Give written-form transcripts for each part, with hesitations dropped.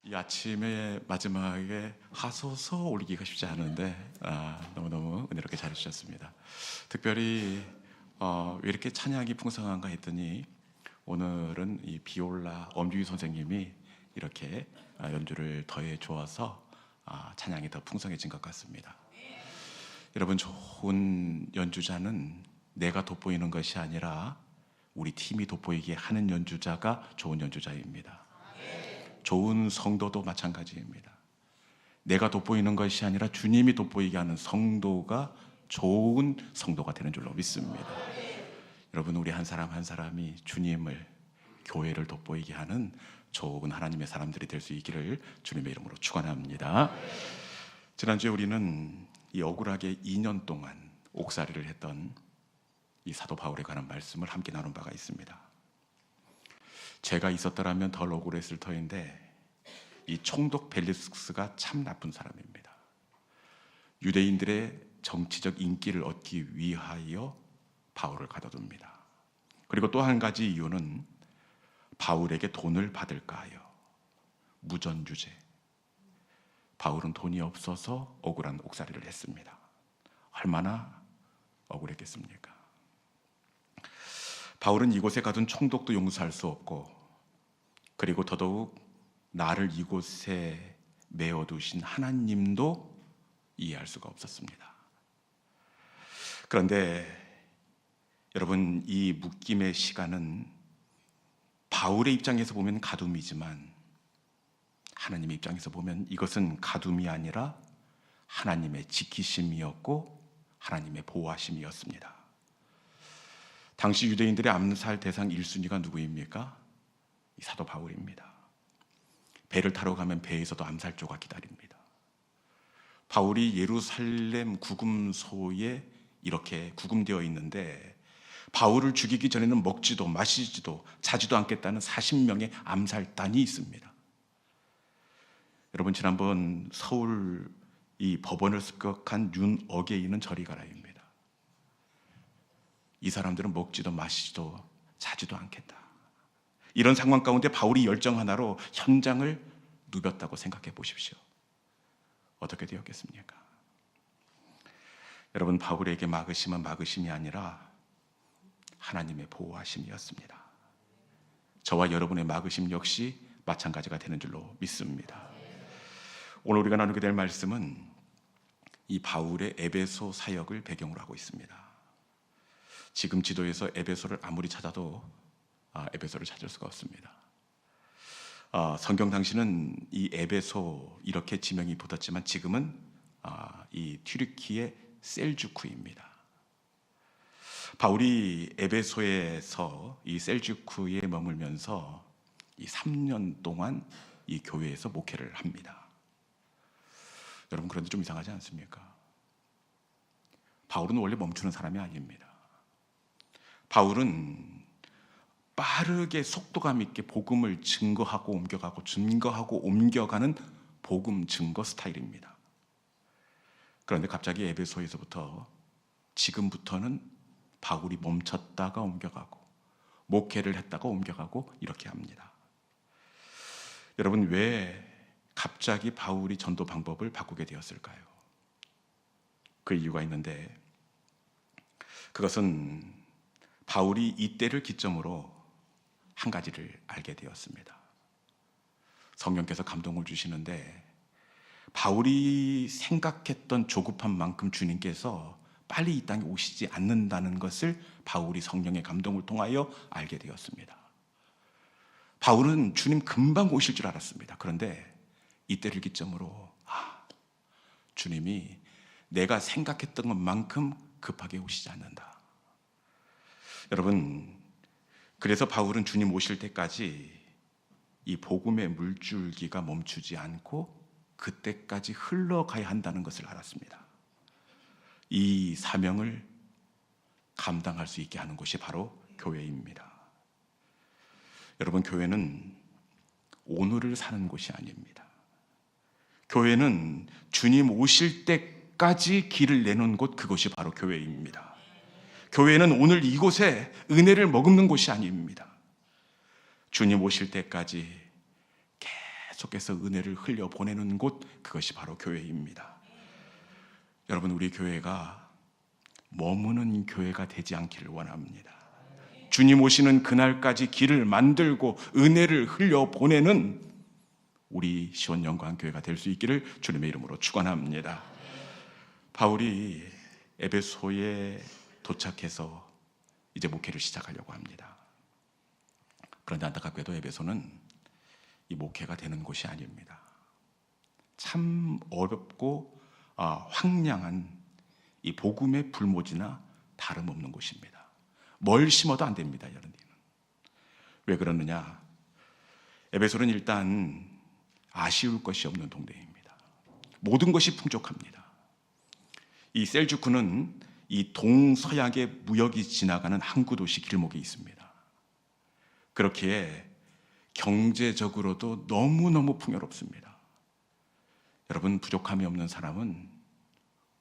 이 아침의 마지막에 하소서 올리기가 쉽지 않은데 너무너무 은혜롭게 잘해주셨습니다. 특별히 왜 이렇게 찬양이 풍성한가 했더니 오늘은 이 비올라 엄주희 선생님이 이렇게 연주를 더해 주어서 찬양이 더 풍성해진 것 같습니다. 여러분, 좋은 연주자는 내가 돋보이는 것이 아니라 우리 팀이 돋보이게 하는 연주자가 좋은 연주자입니다. 좋은 성도도 마찬가지입니다. 내가 돋보이는 것이 아니라 주님이 돋보이게 하는 성도가 좋은 성도가 되는 줄로 믿습니다. 여러분, 우리 한 사람 한 사람이 주님을, 교회를 돋보이게 하는 좋은 하나님의 사람들이 될 수 있기를 주님의 이름으로 축원합니다. 지난주에 우리는 이 억울하게 2년 동안 옥살이를 했던 이 사도 바울에 관한 말씀을 함께 나눈 바가 있습니다. 제가 있었더라면 덜 억울했을 터인데 이 총독 벨리스크스가 참 나쁜 사람입니다. 유대인들의 정치적 인기를 얻기 위하여 바울을 가둬둡니다. 그리고 또 한 가지 이유는 바울에게 돈을 받을까 하여 무전유죄. 바울은 돈이 없어서 억울한 옥살이를 했습니다. 얼마나 억울했겠습니까? 바울은 이곳에 가둔 총독도 용서할 수 없고, 그리고 더더욱 나를 이곳에 메어두신 하나님도 이해할 수가 없었습니다. 그런데 여러분, 이 묶임의 시간은 바울의 입장에서 보면 가둠이지만 하나님의 입장에서 보면 이것은 가둠이 아니라 하나님의 지키심이었고 하나님의 보호하심이었습니다. 당시 유대인들의 암살 대상 1순위가 누구입니까? 이 사도 바울입니다. 배를 타러 가면 배에서도 암살조가 기다립니다. 바울이 예루살렘 구금소에 이렇게 구금되어 있는데 바울을 죽이기 전에는 먹지도 마시지도 자지도 않겠다는 40명의 암살단이 있습니다. 여러분, 지난번 서울 이 법원을 습격한 윤어게인은 저리 가라입니다. 이 사람들은 먹지도 마시지도 자지도 않겠다. 이런 상황 가운데 바울이 열정 하나로 현장을 누볐다고 생각해 보십시오. 어떻게 되었겠습니까? 여러분, 바울에게 막으심은 막으심이 아니라 하나님의 보호하심이었습니다. 저와 여러분의 막으심 역시 마찬가지가 되는 줄로 믿습니다. 오늘 우리가 나누게 될 말씀은 이 바울의 에베소 사역을 배경으로 하고 있습니다. 지금 지도에서 에베소를 아무리 찾아도 에베소를 찾을 수가 없습니다. 성경 당시는 이 에베소 이렇게 지명이 붙었지만 지금은 이 튀르키의 셀주크입니다. 바울이 에베소에서 이 셀주크에 머물면서 이 3년 동안 이 교회에서 목회를 합니다. 여러분, 그런데 좀 이상하지 않습니까? 바울은 원래 멈추는 사람이 아닙니다. 바울은 빠르게 속도감 있게 복음을 증거하고 옮겨가는 복음 증거 스타일입니다. 그런데 갑자기 에베소에서부터 지금부터는 바울이 멈췄다가 옮겨가고 목회를 했다가 옮겨가고 이렇게 합니다. 여러분, 왜 갑자기 바울이 전도 방법을 바꾸게 되었을까요? 그 이유가 있는데, 그것은 바울이 이때를 기점으로 한 가지를 알게 되었습니다. 성령께서 감동을 주시는데 바울이 생각했던 조급한 만큼 주님께서 빨리 이 땅에 오시지 않는다는 것을 바울이 성령의 감동을 통하여 알게 되었습니다. 바울은 주님 금방 오실 줄 알았습니다. 그런데 이때를 기점으로 주님이 내가 생각했던 것만큼 급하게 오시지 않는다. 여러분, 그래서 바울은 주님 오실 때까지 이 복음의 물줄기가 멈추지 않고 그때까지 흘러가야 한다는 것을 알았습니다. 이 사명을 감당할 수 있게 하는 곳이 바로 교회입니다. 여러분, 교회는 오늘을 사는 곳이 아닙니다. 교회는 주님 오실 때까지 길을 내놓은 곳, 그것이 바로 교회입니다. 교회는 오늘 이곳에 은혜를 머금는 곳이 아닙니다. 주님 오실 때까지 계속해서 은혜를 흘려보내는 곳, 그것이 바로 교회입니다. 여러분, 우리 교회가 머무는 교회가 되지 않기를 원합니다. 주님 오시는 그날까지 길을 만들고 은혜를 흘려보내는 우리 시온영광교회가 될 수 있기를 주님의 이름으로 축원합니다. 바울이 에베소에 도착해서 이제 목회를 시작하려고 합니다. 그런데 안타깝게도 에베소는 이 목회가 되는 곳이 아닙니다. 참 어렵고 황량한 이 복음의 불모지나 다름없는 곳입니다. 뭘 심어도 안 됩니다, 여러분. 왜 그러느냐? 에베소는 일단 아쉬울 것이 없는 동네입니다. 모든 것이 풍족합니다. 이 셀주크는 이 동서양의 무역이 지나가는 항구 도시 길목에 있습니다. 그렇기에 경제적으로도 너무너무 풍요롭습니다. 여러분, 부족함이 없는 사람은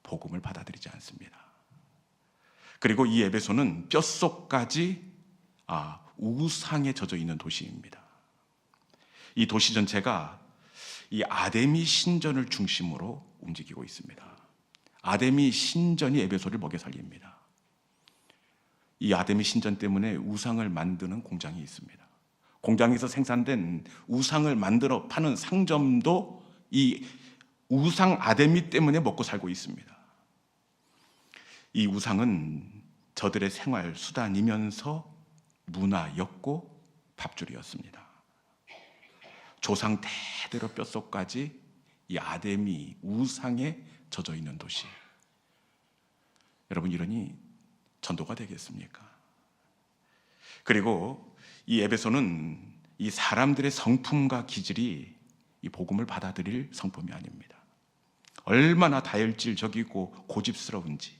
복음을 받아들이지 않습니다. 그리고 이 에베소는 뼛속까지 우상에 젖어 있는 도시입니다. 이 도시 전체가 이 아데미 신전을 중심으로 움직이고 있습니다. 아데미 신전이 에베소를 먹여 살립니다. 이 아데미 신전 때문에 우상을 만드는 공장이 있습니다. 공장에서 생산된 우상을 만들어 파는 상점도 이 우상 아데미 때문에 먹고 살고 있습니다. 이 우상은 저들의 생활 수단이면서 문화였고 밥줄이었습니다. 조상 대대로 뼛속까지 이 아데미 우상에 젖어 있는 도시. 여러분, 이러니 전도가 되겠습니까? 그리고 이 에베소는 이 사람들의 성품과 기질이 이 복음을 받아들일 성품이 아닙니다. 얼마나 다혈질적이고 고집스러운지.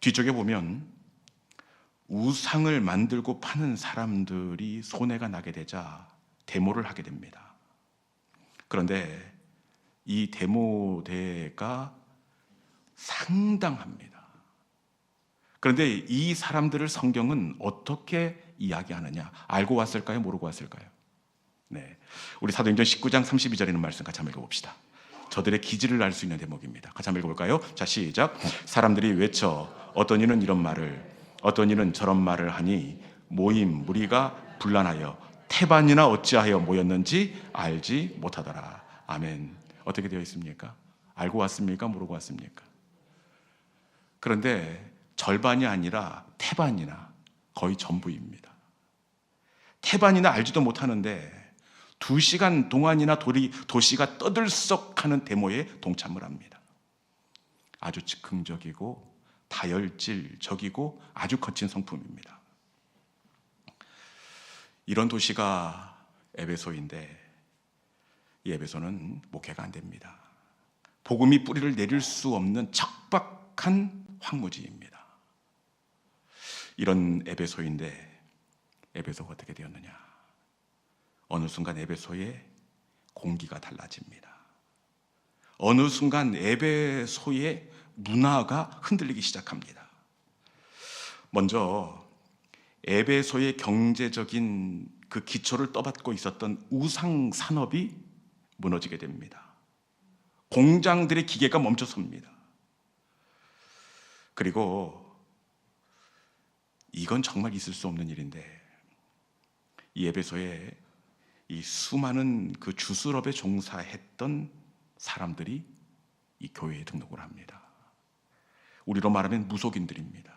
뒤쪽에 보면 우상을 만들고 파는 사람들이 손해가 나게 되자 데모를 하게 됩니다. 그런데 이 데모대가 상당합니다. 그런데 이 사람들을 성경은 어떻게 이야기하느냐? 알고 왔을까요? 모르고 왔을까요? 네, 우리 사도행전 19장 32절에 있는 말씀 같이 한번 읽어봅시다. 저들의 기질을 알 수 있는 대목입니다. 같이 한번 읽어볼까요? 자, 시작. 사람들이 외쳐 어떤 이는 이런 말을, 어떤 이는 저런 말을 하니 모임 무리가 분란하여 태반이나 어찌하여 모였는지 알지 못하더라. 아멘. 어떻게 되어 있습니까? 알고 왔습니까? 모르고 왔습니까? 그런데 절반이 아니라 태반이나 거의 전부입니다. 태반이나 알지도 못하는데 2시간 동안이나 도시가 떠들썩하는 데모에 동참을 합니다. 아주 즉흥적이고 다혈질적이고 아주 거친 성품입니다. 이런 도시가 에베소인데 이 에베소는 목회가 안 됩니다. 복음이 뿌리를 내릴 수 없는 척박한 황무지입니다. 이런 에베소인데 에베소가 어떻게 되었느냐? 어느 순간 에베소의 공기가 달라집니다. 어느 순간 에베소의 문화가 흔들리기 시작합니다. 먼저 에베소의 경제적인 그 기초를 떠받고 있었던 우상 산업이 무너지게 됩니다. 공장들의 기계가 멈춰섭니다. 그리고 이건 정말 있을 수 없는 일인데 이 에베소에 이 수많은 그 주술업에 종사했던 사람들이 이 교회에 등록을 합니다. 우리로 말하면 무속인들입니다.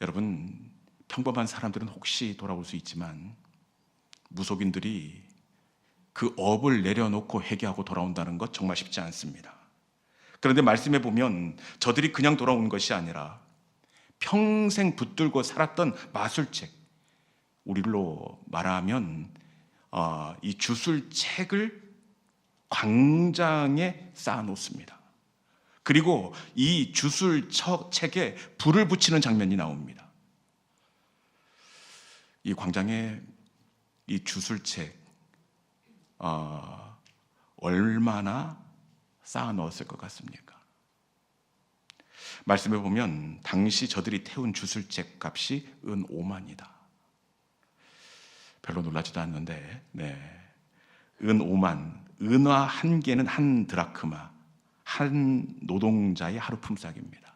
여러분, 평범한 사람들은 혹시 돌아올 수 있지만 무속인들이 그 업을 내려놓고 회개하고 돌아온다는 것 정말 쉽지 않습니다. 그런데 말씀해 보면 저들이 그냥 돌아온 것이 아니라 평생 붙들고 살았던 마술책, 우리로 말하면 이 주술책을 광장에 쌓아놓습니다. 그리고 이 주술책에 불을 붙이는 장면이 나옵니다. 이 광장에 이 주술책 얼마나 쌓아놓았을 것 같습니까? 말씀해 보면 당시 저들이 태운 주술책 값이 은 5만이다. 별로 놀라지도 않는데, 은 5만, 은화 한 개는 한 드라크마, 한 노동자의 하루 품삯입니다.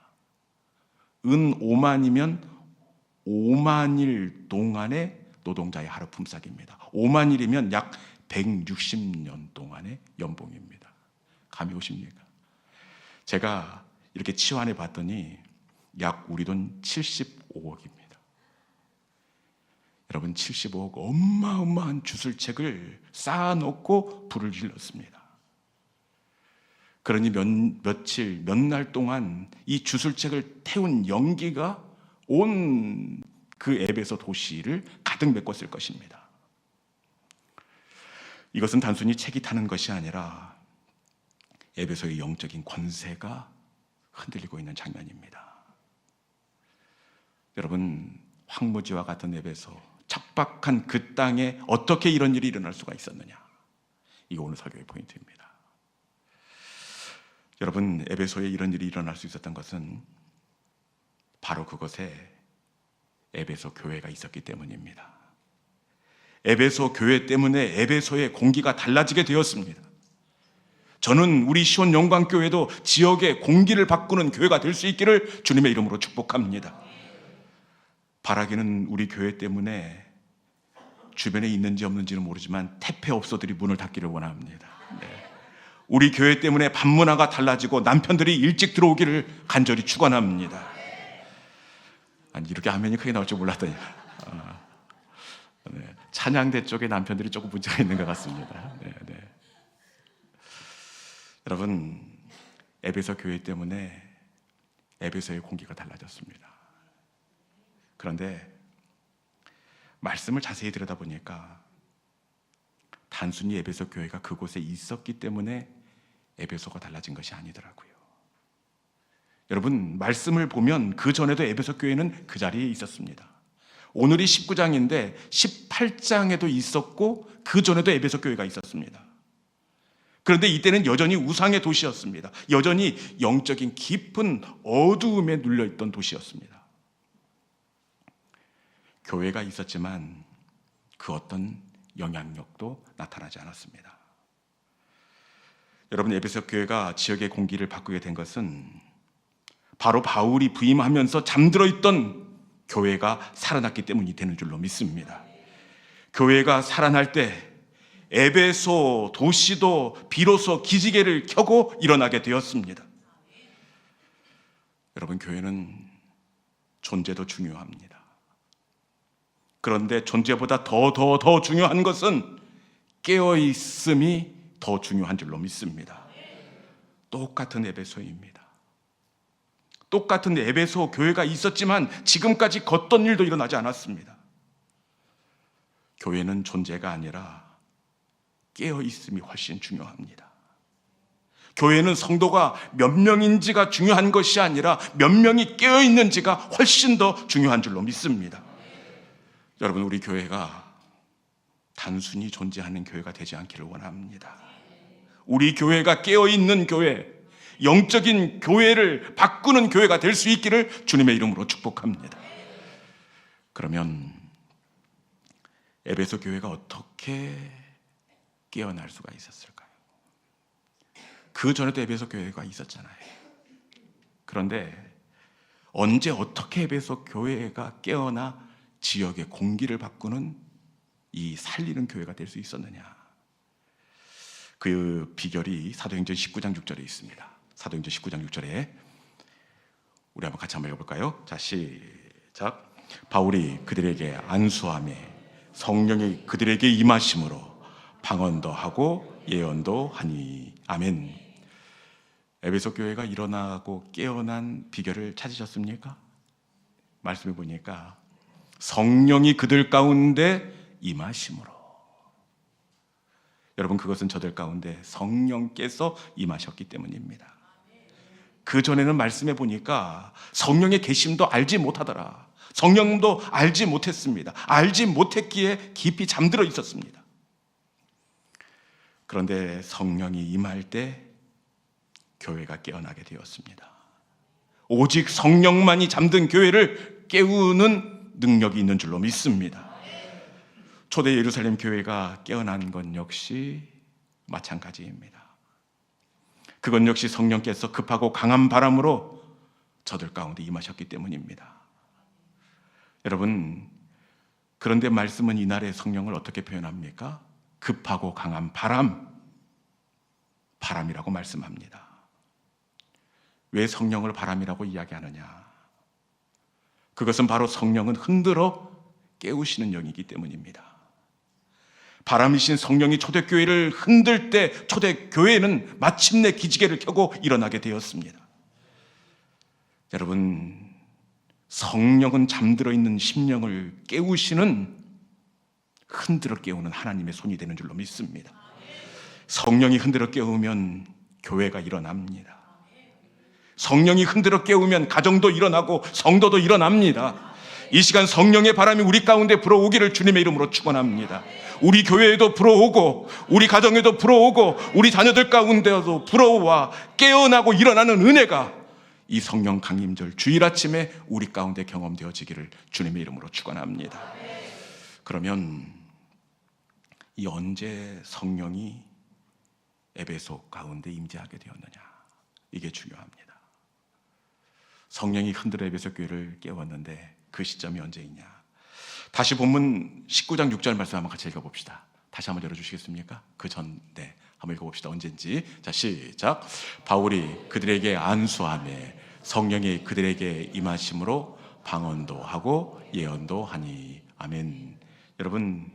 은 5만이면 5만일 동안의 노동자의 하루 품삯입니다. 5만일이면 약 160년 동안의 연봉입니다. 감이 오십니까? 제가 이렇게 치환해 봤더니 약 우리 돈 75억입니다. 여러분, 75억 어마어마한 주술책을 쌓아놓고 불을 질렀습니다. 그러니 며칠, 몇 날 동안 이 주술책을 태운 연기가 온 그 에베소 도시를 가득 메꿨을 것입니다. 이것은 단순히 책이 타는 것이 아니라 에베소의 영적인 권세가 흔들리고 있는 장면입니다. 여러분, 황무지와 같은 에베소, 척박한 그 땅에 어떻게 이런 일이 일어날 수가 있었느냐? 이거 오늘 설교의 포인트입니다. 여러분, 에베소에 이런 일이 일어날 수 있었던 것은 바로 그것에 에베소 교회가 있었기 때문입니다. 에베소 교회 때문에 에베소의 공기가 달라지게 되었습니다. 저는 우리 시온 영광교회도 지역의 공기를 바꾸는 교회가 될 수 있기를 주님의 이름으로 축복합니다. 바라기는 우리 교회 때문에 주변에 있는지 없는지는 모르지만 태폐업소들이 문을 닫기를 원합니다. 우리 교회 때문에 밤문화가 달라지고 남편들이 일찍 들어오기를 간절히 축원합니다. 아니, 이렇게 화면이 크게 나올 줄 몰랐더니 찬양대 쪽에 남편들이 조금 문제가 있는 것 같습니다. 여러분, 에베소 교회 때문에 에베소의 공기가 달라졌습니다. 그런데 말씀을 자세히 들여다보니까 단순히 에베소 교회가 그곳에 있었기 때문에 에베소가 달라진 것이 아니더라고요. 여러분, 말씀을 보면 그 전에도 에베소 교회는 그 자리에 있었습니다. 오늘이 19장인데 18장에도 있었고 그 전에도 에베소 교회가 있었습니다. 그런데 이때는 여전히 우상의 도시였습니다. 여전히 영적인 깊은 어두움에 눌려있던 도시였습니다. 교회가 있었지만 그 어떤 영향력도 나타나지 않았습니다. 여러분, 에베소 교회가 지역의 공기를 바꾸게 된 것은 바로 바울이 부임하면서 잠들어 있던 교회가 살아났기 때문이 되는 줄로 믿습니다. 교회가 살아날 때 에베소 도시도 비로소 기지개를 켜고 일어나게 되었습니다. 여러분, 교회는 존재도 중요합니다. 그런데 존재보다 더 중요한 것은 깨어있음이 더 중요한 줄로 믿습니다. 똑같은 에베소입니다. 똑같은 에베소 교회가 있었지만 지금까지 걷던 일도 일어나지 않았습니다. 교회는 존재가 아니라 깨어있음이 훨씬 중요합니다. 교회는 성도가 몇 명인지가 중요한 것이 아니라 몇 명이 깨어있는지가 훨씬 더 중요한 줄로 믿습니다. 여러분, 우리 교회가 단순히 존재하는 교회가 되지 않기를 원합니다. 우리 교회가 깨어있는 교회, 영적인 교회를 바꾸는 교회가 될 수 있기를 주님의 이름으로 축복합니다. 그러면 에베소 교회가 어떻게 깨어날 수가 있었을까요? 그 전에도 에베소 교회가 있었잖아요. 그런데 언제 어떻게 에베소 교회가 깨어나 지역의 공기를 바꾸는 이 살리는 교회가 될 수 있었느냐? 그 비결이 사도행전 19장 6절에 있습니다. 사도행전 19장 6절에 우리 한번 같이 한번 읽어볼까요? 자, 시작. 바울이 그들에게 안수하며 성령이 그들에게 임하심으로 방언도 하고 예언도 하니. 아멘. 에베소 교회가 일어나고 깨어난 비결을 찾으셨습니까? 말씀해 보니까 성령이 그들 가운데 임하심으로. 여러분, 그것은 저들 가운데 성령께서 임하셨기 때문입니다. 그 전에는 말씀해 보니까 성령의 계심도 알지 못하더라. 성령도 알지 못했습니다. 알지 못했기에 깊이 잠들어 있었습니다. 그런데 성령이 임할 때 교회가 깨어나게 되었습니다. 오직 성령만이 잠든 교회를 깨우는 능력이 있는 줄로 믿습니다. 초대 예루살렘 교회가 깨어난 것 역시 마찬가지입니다. 그것 역시 성령께서 급하고 강한 바람으로 저들 가운데 임하셨기 때문입니다. 여러분, 그런데 말씀은 이날의 성령을 어떻게 표현합니까? 급하고 강한 바람이라고 말씀합니다. 왜 성령을 바람이라고 이야기하느냐? 그것은 바로 성령은 흔들어 깨우시는 영이기 때문입니다. 바람이신 성령이 초대교회를 흔들 때 초대교회는 마침내 기지개를 켜고 일어나게 되었습니다. 여러분, 성령은 잠들어 있는 심령을 깨우시는, 흔들어 깨우는 하나님의 손이 되는 줄로 믿습니다. 성령이 흔들어 깨우면 교회가 일어납니다. 성령이 흔들어 깨우면 가정도 일어나고 성도도 일어납니다. 이 시간 성령의 바람이 우리 가운데 불어오기를 주님의 이름으로 축원합니다. 우리 교회에도 불어오고 우리 가정에도 불어오고 우리 자녀들 가운데도 불어와 깨어나고 일어나는 은혜가 이 성령 강림절 주일 아침에 우리 가운데 경험되어지기를 주님의 이름으로 축원합니다. 그러면 이 언제 성령이 에베소 가운데 임재하게 되었느냐? 이게 중요합니다. 성령이 흔들어 에베소 교회를 깨웠는데 그 시점이 언제이냐? 다시 본문 19장 6절 말씀 한번 같이 읽어봅시다. 다시 한번 열어주시겠습니까? 그 전에 한번 읽어봅시다. 언젠지. 자, 시작. 바울이 그들에게 안수하며 성령이 그들에게 임하심으로 방언도 하고 예언도 하니. 아멘. 여러분,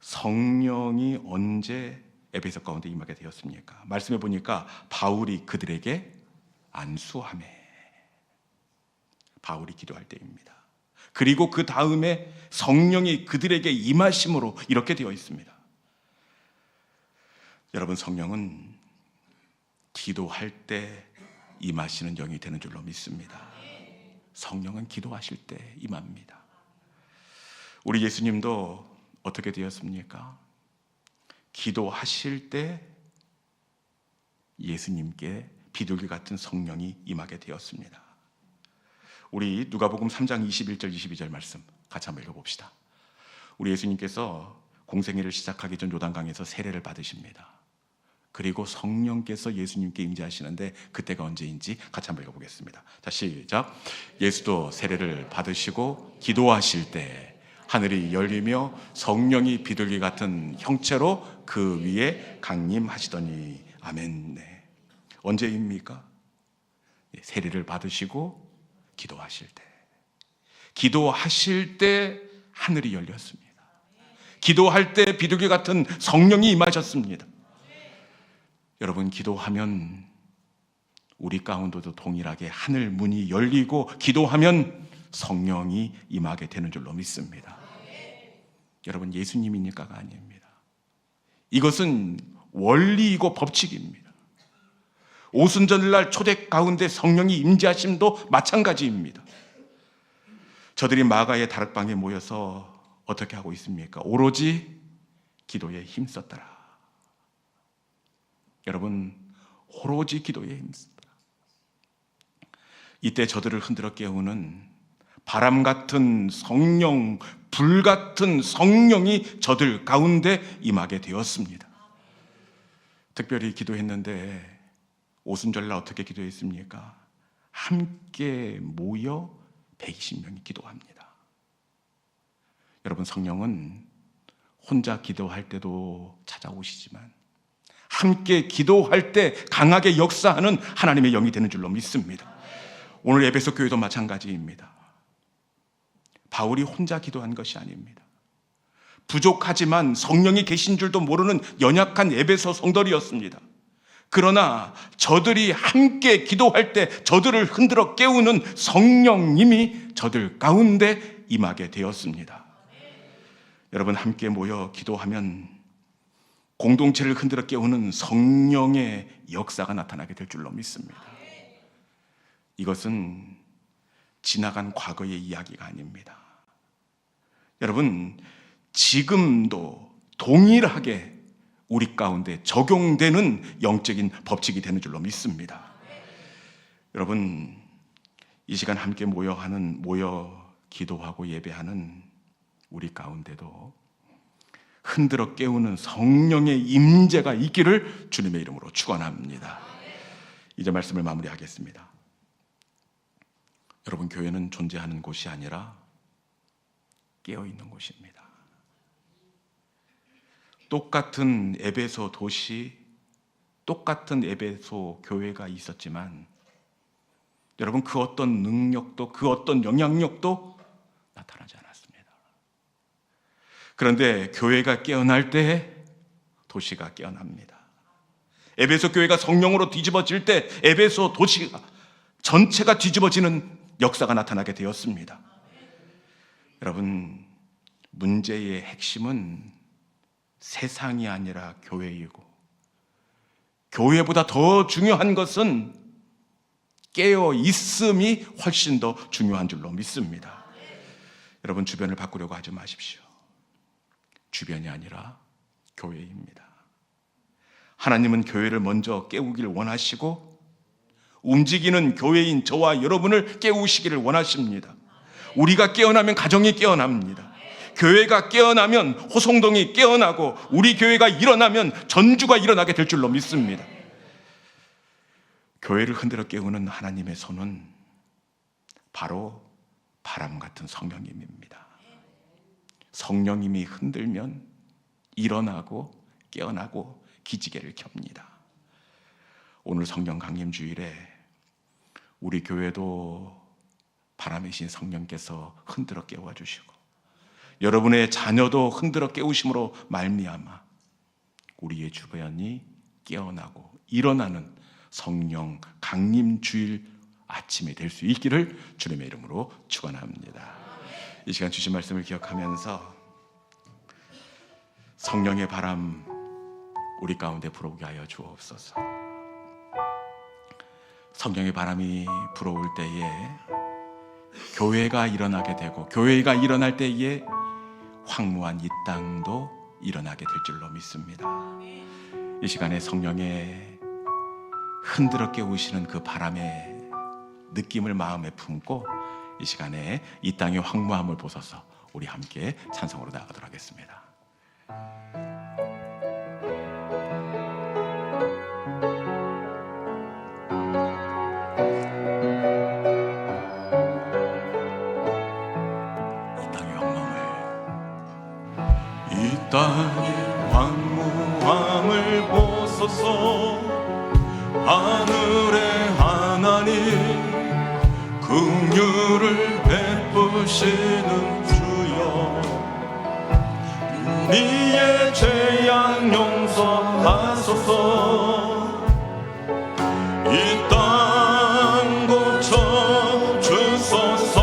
성령이 언제 에베소 가운데 임하게 되었습니까? 말씀해 보니까 바울이 그들에게 안수하며, 바울이 기도할 때입니다. 그리고 그 다음에 성령이 그들에게 임하심으로 이렇게 되어 있습니다. 여러분, 성령은 기도할 때 임하시는 영이 되는 줄로 믿습니다. 성령은 기도하실 때 임합니다. 우리 예수님도 어떻게 되었습니까? 기도하실 때 예수님께 비둘기 같은 성령이 임하게 되었습니다. 우리 누가복음 3장 21절 22절 말씀 같이 한번 읽어봅시다. 우리 예수님께서 공생애를 시작하기 전 요단강에서 세례를 받으십니다. 그리고 성령께서 예수님께 임재하시는데 그때가 언제인지 같이 한번 읽어보겠습니다. 자, 시작. 예수도 세례를 받으시고 기도하실 때 하늘이 열리며 성령이 비둘기 같은 형체로 그 위에 강림하시더니. 아멘. 네. 언제입니까? 세례를 받으시고 기도하실 때 하늘이 열렸습니다. 기도할 때 비둘기 같은 성령이 임하셨습니다. 여러분, 기도하면 우리 가운데도 동일하게 하늘 문이 열리고 기도하면 성령이 임하게 되는 줄로 믿습니다. 여러분, 예수님이니까가 아닙니다. 이것은 원리이고 법칙입니다. 오순절날 초대 가운데 성령이 임재하심도 마찬가지입니다. 저들이 마가의 다락방에 모여서 어떻게 하고 있습니까? 오로지 기도에 힘썼더라. 여러분, 오로지 기도에 힘썼더라. 이때 저들을 흔들어 깨우는 바람 같은 성령, 불 같은 성령이 저들 가운데 임하게 되었습니다. 특별히 기도했는데 오순절날 어떻게 기도했습니까? 함께 모여 120명이 기도합니다. 여러분, 성령은 혼자 기도할 때도 찾아오시지만 함께 기도할 때 강하게 역사하는 하나님의 영이 되는 줄로 믿습니다. 오늘 에베소 교회도 마찬가지입니다. 바울이 혼자 기도한 것이 아닙니다. 부족하지만 성령이 계신 줄도 모르는 연약한 에베소 성도들이었습니다. 그러나 저들이 함께 기도할 때 저들을 흔들어 깨우는 성령님이 저들 가운데 임하게 되었습니다. 여러분, 함께 모여 기도하면 공동체를 흔들어 깨우는 성령의 역사가 나타나게 될 줄로 믿습니다. 이것은 지나간 과거의 이야기가 아닙니다. 여러분, 지금도 동일하게 우리 가운데 적용되는 영적인 법칙이 되는 줄로 믿습니다. 여러분, 이 시간 함께 모여 기도하고 예배하는 우리 가운데도 흔들어 깨우는 성령의 임재가 있기를 주님의 이름으로 축원합니다. 이제 말씀을 마무리하겠습니다. 여러분, 교회는 존재하는 곳이 아니라 깨어있는 곳입니다. 똑같은 에베소 도시, 똑같은 에베소 교회가 있었지만 여러분, 그 어떤 능력도 그 어떤 영향력도 나타나지 않았습니다. 그런데 교회가 깨어날 때 도시가 깨어납니다. 에베소 교회가 성령으로 뒤집어질 때 에베소 도시가 전체가 뒤집어지는 역사가 나타나게 되었습니다. 여러분, 문제의 핵심은 세상이 아니라 교회이고, 교회보다 더 중요한 것은 깨어 있음이 훨씬 더 중요한 줄로 믿습니다. 여러분, 주변을 바꾸려고 하지 마십시오. 주변이 아니라 교회입니다. 하나님은 교회를 먼저 깨우기를 원하시고 움직이는 교회인 저와 여러분을 깨우시기를 원하십니다. 우리가 깨어나면 가정이 깨어납니다. 교회가 깨어나면 호송동이 깨어나고, 우리 교회가 일어나면 전주가 일어나게 될 줄로 믿습니다. 교회를 흔들어 깨우는 하나님의 손은 바로 바람 같은 성령님입니다. 성령님이 흔들면 일어나고 깨어나고 기지개를 켭니다. 오늘 성령 강림 주일에 우리 교회도 바람이신 성령께서 흔들어 깨워 주시고, 여러분의 자녀도 흔들어 깨우심으로 말미암아 우리의 주변이 깨어나고 일어나는 성령 강림 주일 아침이 될 수 있기를 주님의 이름으로 축원합니다. 이 시간 주신 말씀을 기억하면서 성령의 바람 우리 가운데 불어오게 하여 주옵소서. 성령의 바람이 불어올 때에 교회가 일어나게 되고, 교회가 일어날 때에 황무한 이 땅도 일어나게 될 줄로 믿습니다. 이 시간에 성령의 흔들어 깨우시는 그 바람의 느낌을 마음에 품고, 이 시간에 이 땅의 황무함을 보소서 우리 함께 찬송으로 나아가도록 하겠습니다. 이 땅의 황무함을 보소서. 하늘의 하나님, 긍휼을 베푸시는 주여, 우리의 죄악 용서하소서. 이 땅 고쳐 주소서.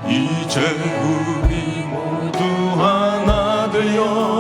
이제 우리 모두 하나 되어